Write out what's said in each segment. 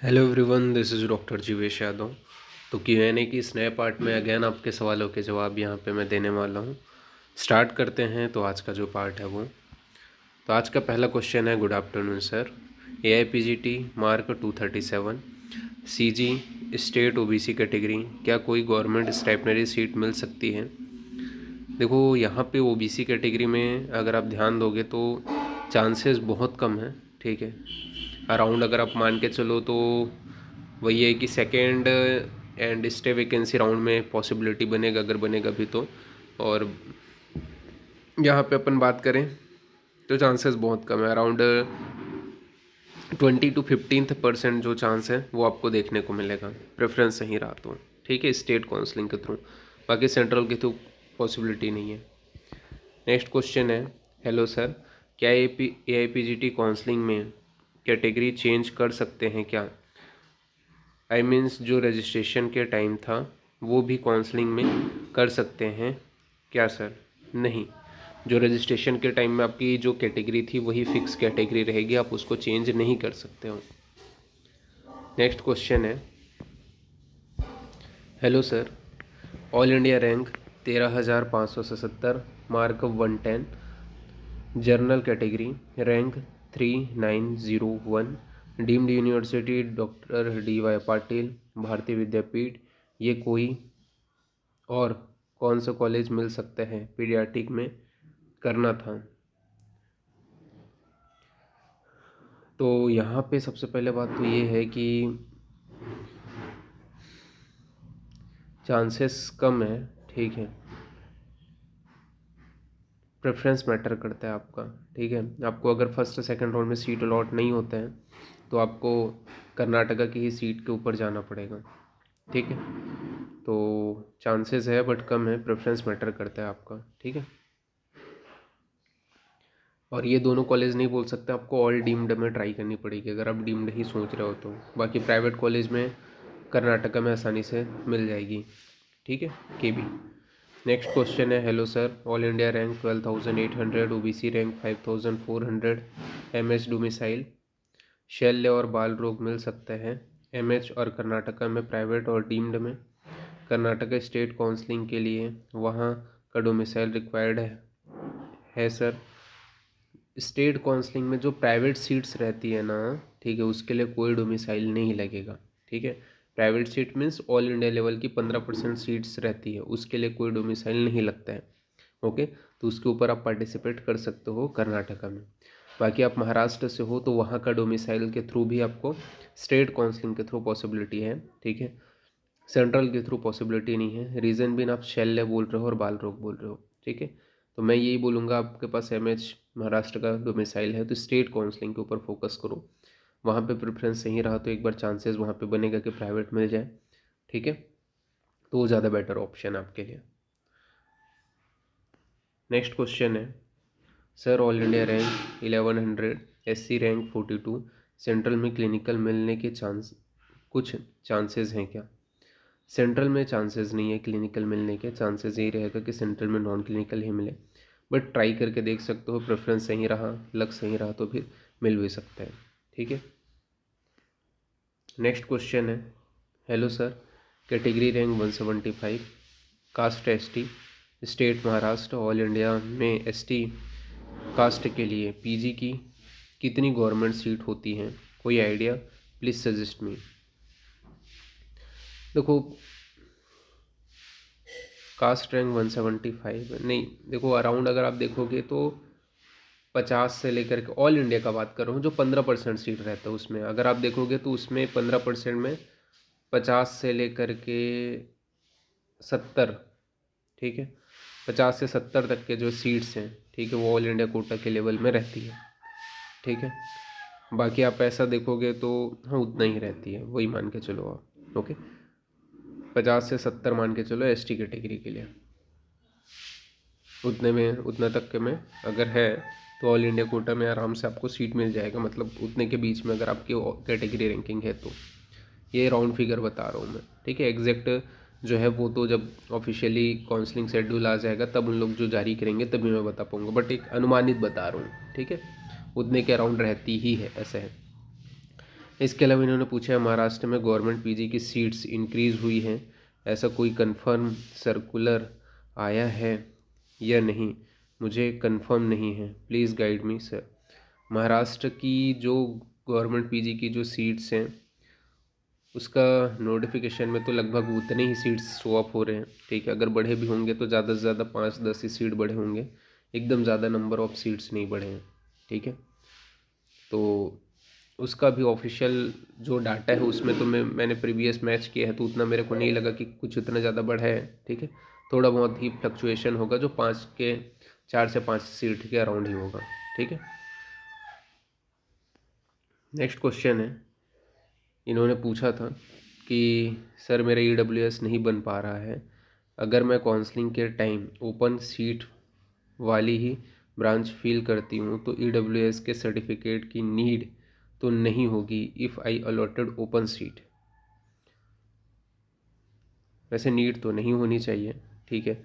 Hello everyone, this is doctor Jivesh Yadav. तो Q&A की इस नए पार्ट में अगेन आपके सवालों के जवाब यहाँ पे मैं देने वाला हूँ। स्टार्ट करते हैं। तो आज का जो पार्ट है वो, तो आज का पहला क्वेश्चन है, good afternoon sir. AIPGT mark 237 CG state OBC category, क्या कोई गवर्नमेंट स्टाइपेंडरी सीट मिल सकती है? देखो यहाँ पे OBC कैटेगरी में अगर आप ध्यान दोगे तो चांसेस बहुत कम हैं, ठीक है। अराउंड अगर आप मान के चलो तो वही है कि second and stay vacancy round में पॉसिबिलिटी बनेगा, अगर बनेगा भी तो। और यहाँ पे अपन बात करें तो चांसेस बहुत कम है, अराउंड 20 to 15% जो चांस है वो आपको देखने को मिलेगा, प्रेफरेंस सही रहा तो, ठीक है, स्टेट काउंसलिंग के थ्रू। बाकी सेंट्रल के थ्रू पॉसिबिलिटी नहीं है। नेक्स्ट क्वेश्चन है, हेलो सर, क्या AIPGT काउंसलिंग में कैटेगरी चेंज कर सकते हैं क्या? आई मीन्स जो रजिस्ट्रेशन के टाइम था वो भी काउंसलिंग में कर सकते हैं क्या सर? नहीं, जो रजिस्ट्रेशन के टाइम में आपकी जो कैटेगरी थी वही फिक्स कैटेगरी रहेगी, आप उसको चेंज नहीं कर सकते हो। नेक्स्ट क्वेश्चन है, hello sir, all India rank 13,577, mark 110, general category rank 3901, deemed university doctor DY Patil, भारतीय विद्यापीठ, ये कोई और कौन सा कॉलेज मिल सकता है पीडियाट्रिक में करना था? तो यहाँ पे सबसे पहले बात तो ये है कि चांसेस कम है, ठीक है। प्रेफरेंस मैटर करता है आपका, ठीक है। आपको अगर फर्स्ट सेकंड राउंड में सीट अलॉट नहीं होते हैं तो आपको कर्नाटका की ही सीट के ऊपर जाना पड़ेगा, ठीक है। तो चांसेस है बट कम है, प्रेफरेंस मैटर करता है आपका, ठीक है। और ये दोनों कॉलेज नहीं बोल सकते, आपको ऑल डीम्ड में ट्राई करनी पड़ेगी अगर आप डीम्ड ही सोच रहे हो तो। बाकी प्राइवेट कॉलेज में कर्नाटका में आसानी से मिल जाएगी, ठीक है, KB। नेक्स्ट क्वेश्चन है, hello sir, all India rank 12,800, OBC rank 5,400, MH domicile, शल्य और बाल रोग मिल सकते हैं MH और कर्नाटका में प्राइवेट और डीम्ड में। कर्नाटका स्टेट काउंसलिंग के लिए वहाँ का डोमिसाइल रिक्वायर्ड है सर। स्टेट काउंसलिंग में जो प्राइवेट सीट्स रहती है ना, ठीक है, उसके लिए कोई डोमिसाइल नहीं लगेगा, ठीक है। Private seat means all India level की 15% सीट्स रहती है, उसके लिए कोई डोमिसाइल नहीं लगता है, ओके। तो उसके ऊपर आप पार्टिसिपेट कर सकते हो कर्नाटका में। बाकी आप महाराष्ट्र से हो तो वहाँ का डोमिसाइल के थ्रू भी आपको स्टेट काउंसलिंग के थ्रू पॉसिबिलिटी है, ठीक है। सेंट्रल के थ्रू पॉसिबिलिटी नहीं है, रीज़न भी आप शल्य बोल रहे हो और बाल रोग बोल रहे हो, ठीक है। तो मैं यही बोलूँगा, आपके पास MH महाराष्ट्र का डोमिसाइल है तो स्टेट काउंसलिंग के ऊपर फोकस करो। वहाँ पे प्रेफरेंस सही रहा तो एक बार चांसेस वहाँ पे बनेगा कि प्राइवेट मिल जाए, ठीक है। तो वो ज़्यादा बेटर ऑप्शन है आपके लिए। नेक्स्ट क्वेश्चन है, sir, all India rank 1100, SC rank 42, central में क्लिनिकल मिलने के कुछ चांसेस हैं क्या? सेंट्रल में चांसेस नहीं है क्लिनिकल मिलने के, चांसेस यही रहेगा कि सेंट्रल में नॉन क्लिनिकल ही मिले, बट ट्राई करके देख सकते हो, प्रेफरेंस सही रहा, लक सही रहा तो फिर मिल भी सकता है, ठीक है। नेक्स्ट क्वेश्चन है, hello sir, category rank 175, caste ST, state Maharashtra, all India में ST कास्ट के लिए PG की कितनी गवर्नमेंट सीट होती हैं? कोई आइडिया? Please suggest me. देखो, कास्ट रैंक 175 नहीं, देखो अराउंड अगर आप देखोगे तो 50 से लेकर के, ऑल इंडिया का बात कर रहा हूँ, जो 15% सीट रहता है उसमें अगर आप देखोगे तो उसमें 15% में 50 से लेकर के 70, ठीक है, 50 से 70 तक के जो सीट्स हैं, ठीक है, वो ऑल इंडिया कोटा के लेवल में रहती है, ठीक है। बाकी आप ऐसा देखोगे तो हाँ उतना ही रहती है, वही मान के चलो आप, ओके। 50 से 70 मान के चलो ST कैटेगरी के लिए, उतने में, उतना तक के में अगर है तो ऑल इंडिया कोटा में आराम से आपको सीट मिल जाएगा, मतलब उतने के बीच में अगर आपकी कैटेगरी रैंकिंग है तो। ये राउंड फिगर बता रहा हूँ मैं, ठीक है। एग्जैक्ट जो है वो तो जब ऑफिशियली काउंसलिंग शेड्यूल आ जाएगा तब उन लोग जो जारी करेंगे तभी मैं बता पाऊँगा, बट एक अनुमानित बता रहा हूँ, ठीक है, उतने के अराउंड रहती ही है, ऐसा है। इसके अलावा इन्होंने पूछा है महाराष्ट्र में गवर्नमेंट पीजी की सीट्स इंक्रीज़ हुई हैं, ऐसा कोई कंफर्म सर्कुलर आया है या नहीं, मुझे कंफर्म नहीं है, please guide me sir. Maharashtra की जो गवर्नमेंट पीजी की जो सीट्स हैं उसका नोटिफिकेशन में तो लगभग उतने ही सीट्स शो अप हो रहे हैं, ठीक है। अगर बढ़े भी होंगे तो ज़्यादा से ज़्यादा 5-10 ही सीट बढ़े होंगे, एकदम ज़्यादा नंबर ऑफ सीट्स नहीं बढ़े हैं, ठीक है। तो उसका भी ऑफिशियल जो डाटा है उसमें तो मैंने प्रीवियस मैच किया है तो उतना मेरे को नहीं लगा कि कुछ उतना ज़्यादा बढ़ा है, ठीक है। थोड़ा बहुत ही फ्लक्चुएशन होगा जो 4 से 5 सीट के अराउंड ही होगा, ठीक है। नेक्स्ट क्वेश्चन है, इन्होंने पूछा था कि सर मेरा EWS नहीं बन पा रहा है, अगर मैं काउंसलिंग के टाइम ओपन सीट वाली ही ब्रांच फील करती हूँ तो EWS के सर्टिफिकेट की नीड तो नहीं होगी if I allotted open seat. वैसे नीड तो नहीं होनी चाहिए, ठीक है,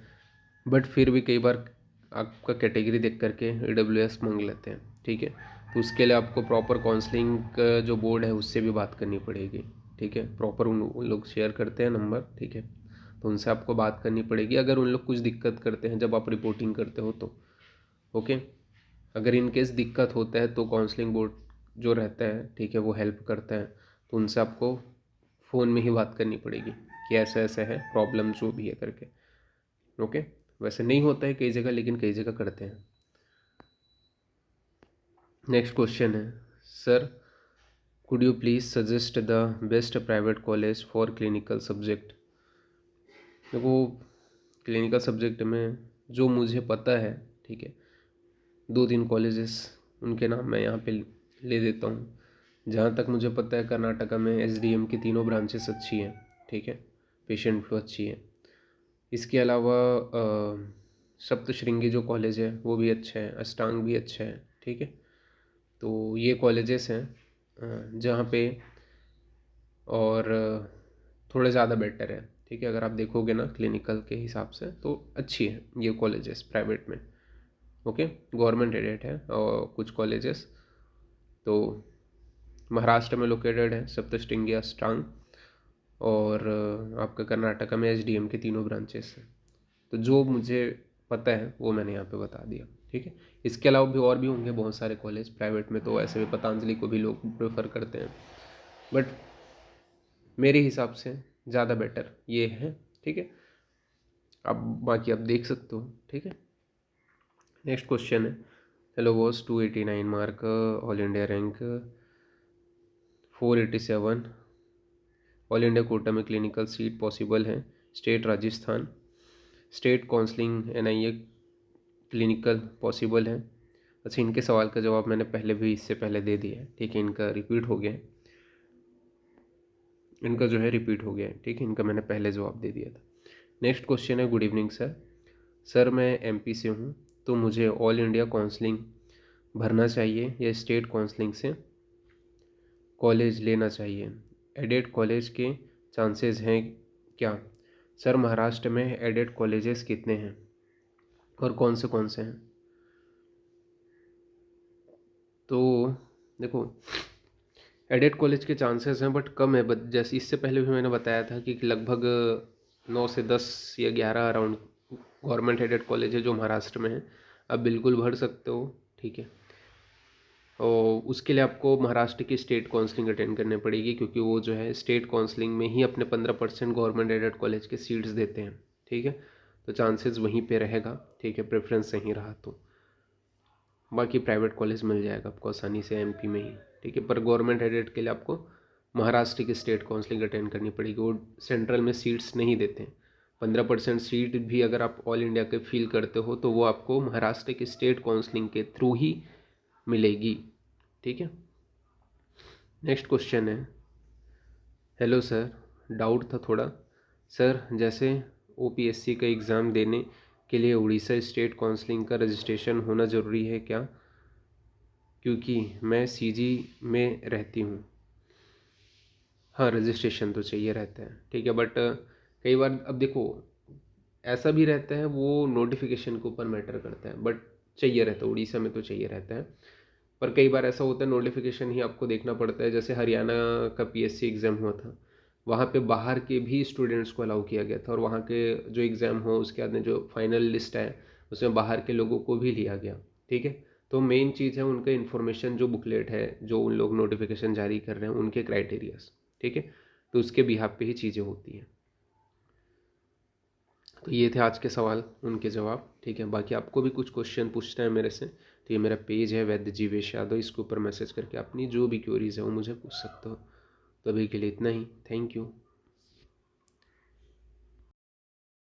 बट फिर भी कई बार आपका कैटेगरी देख करके EWS मांग लेते हैं, ठीक है। तो उसके लिए आपको प्रॉपर काउंसलिंग का जो बोर्ड है उससे भी बात करनी पड़ेगी, ठीक है। प्रॉपर उन लोग शेयर करते हैं नंबर, ठीक है, तो उनसे आपको बात करनी पड़ेगी अगर उन लोग कुछ दिक्कत करते हैं जब आप रिपोर्टिंग करते हो तो, ओके। अगर इन केस दिक्कत होता है तो काउंसलिंग बोर्ड जो रहता है, ठीक है, वो हेल्प करता है, तो उनसे आपको फ़ोन में ही बात करनी पड़ेगी कि ऐसा ऐसा है प्रॉब्लम जो भी है करके, ओके। वैसे नहीं होता है कई जगह, लेकिन कई जगह करते हैं। नेक्स्ट क्वेश्चन है, sir could you please suggest the best private college for clinical subject. देखो क्लिनिकल सब्जेक्ट में जो मुझे पता है, ठीक है, 2-3 कॉलेजेस उनके नाम मैं यहाँ पे ले देता हूँ। जहाँ तक मुझे पता है कर्नाटका में SDM की तीनों ब्रांचेस अच्छी हैं, ठीक है, पेशेंट फ्लो अच्छी है। इसके अलावा सप्तशृंगी जो कॉलेज है वो भी अच्छा है, अष्टांग भी अच्छा है, ठीक है। तो ये कॉलेजेस हैं जहाँ पे और थोड़े ज़्यादा बेटर है, ठीक है। अगर आप देखोगे ना क्लिनिकल के हिसाब से तो अच्छी है ये कॉलेजेस प्राइवेट में, ओके। गवर्नमेंट एडेड है और कुछ कॉलेजेस तो महाराष्ट्र में लोकेटेड है सप्तशृंगी, अष्टांग और आपका कर्नाटका में SDM के तीनों ब्रांचेस हैं। तो जो मुझे पता है वो मैंने यहाँ पे बता दिया, ठीक है। इसके अलावा भी और भी होंगे बहुत सारे कॉलेज प्राइवेट में, तो ऐसे भी पतंजलि को भी लोग प्रेफर करते हैं, बट मेरे हिसाब से ज़्यादा बेटर ये है, ठीक है। अब बाकी आप देख सकते हो, ठीक है। नेक्स्ट क्वेश्चन है, hello boss 289 mark, all India rank 487, all India quota में क्लिनिकल सीट पॉसिबल है, state Rajasthan, state counselling NIA clinical possible है। अच्छा, इनके सवाल का जवाब मैंने पहले भी इससे पहले दे दिया है, ठीक है, इनका रिपीट हो गया है, इनका जो है रिपीट हो गया है, ठीक है, इनका मैंने पहले जवाब दे दिया था। नेक्स्ट क्वेश्चन है, गुड इवनिंग सर, सर मैं MP से हूँ तो मुझे ऑल इंडिया काउंसलिंग भरना चाहिए या स्टेट काउंसलिंग से कॉलेज लेना चाहिए, एडेड कॉलेज के चांसेस हैं क्या। सर महाराष्ट्र में एडेड कॉलेजेस कितने हैं और कौन से हैं। तो देखो एडेड कॉलेज के चांसेस हैं बट कम है, बट जैसे इससे पहले भी मैंने बताया था कि लगभग 9 से 10 या 11 अराउंड गवर्नमेंट एडेड कॉलेज है जो महाराष्ट्र में है। आप बिल्कुल भर सकते हो, ठीक है। और उसके लिए आपको महाराष्ट्र की स्टेट काउंसलिंग अटेंड करनी पड़ेगी क्योंकि वो जो है स्टेट काउंसलिंग में ही अपने 15% गवर्नमेंट एडेड कॉलेज के सीट्स देते हैं, ठीक है। तो चांसेस वहीं पे रहेगा, ठीक है, प्रेफरेंस सही रहा तो। बाकी प्राइवेट कॉलेज मिल जाएगा आपको आसानी से MP में ही, ठीक है, पर गवर्नमेंट एडेड के लिए आपको महाराष्ट्र की स्टेट काउंसलिंग अटेंड करनी पड़ेगी। वो सेंट्रल में सीट्स नहीं देते हैं, 15% सीट भी अगर आप ऑल इंडिया के फील करते हो तो वो आपको महाराष्ट्र की स्टेट काउंसलिंग के थ्रू ही मिलेगी, ठीक है। नेक्स्ट क्वेश्चन है, हेलो सर, डाउट था थोड़ा, सर जैसे OPSC का एग्ज़ाम देने के लिए उड़ीसा स्टेट काउंसलिंग का रजिस्ट्रेशन होना ज़रूरी है क्या, क्योंकि मैं CG में रहती हूँ। हाँ रजिस्ट्रेशन तो चाहिए रहता है, ठीक है, बट कई बार अब देखो ऐसा भी रहता है, वो नोटिफिकेशन के ऊपर मैटर करता है, बट चाहिए रहता है, उड़ीसा में तो चाहिए रहता है। पर कई बार ऐसा होता है नोटिफिकेशन ही आपको देखना पड़ता है। जैसे हरियाणा का पीएससी एग्ज़ाम हुआ था, वहाँ पे बाहर के भी स्टूडेंट्स को अलाउ किया गया था, और वहाँ के जो एग्ज़ाम हो उसके बाद में जो फाइनल लिस्ट है उसमें बाहर के लोगों को भी लिया गया। ठीक है, तो मेन चीज़ है उनका इन्फॉर्मेशन, जो बुकलेट है, जो उन लोग नोटिफिकेशन जारी कर रहे हैं, उनके क्राइटेरियाज। ठीक है, तो उसके बिहाफ पे ही चीज़ें होती हैं। तो ये थे आज के सवाल, उनके जवाब। ठीक है, बाकी आपको भी कुछ क्वेश्चन पूछना है मेरे से तो ये मेरा पेज है वैद्य जीवेश यादव, इसके ऊपर मैसेज करके अपनी जो भी क्वेरीज है वो मुझे पूछ सकते हो। तो अभी के लिए इतना ही, थैंक यू।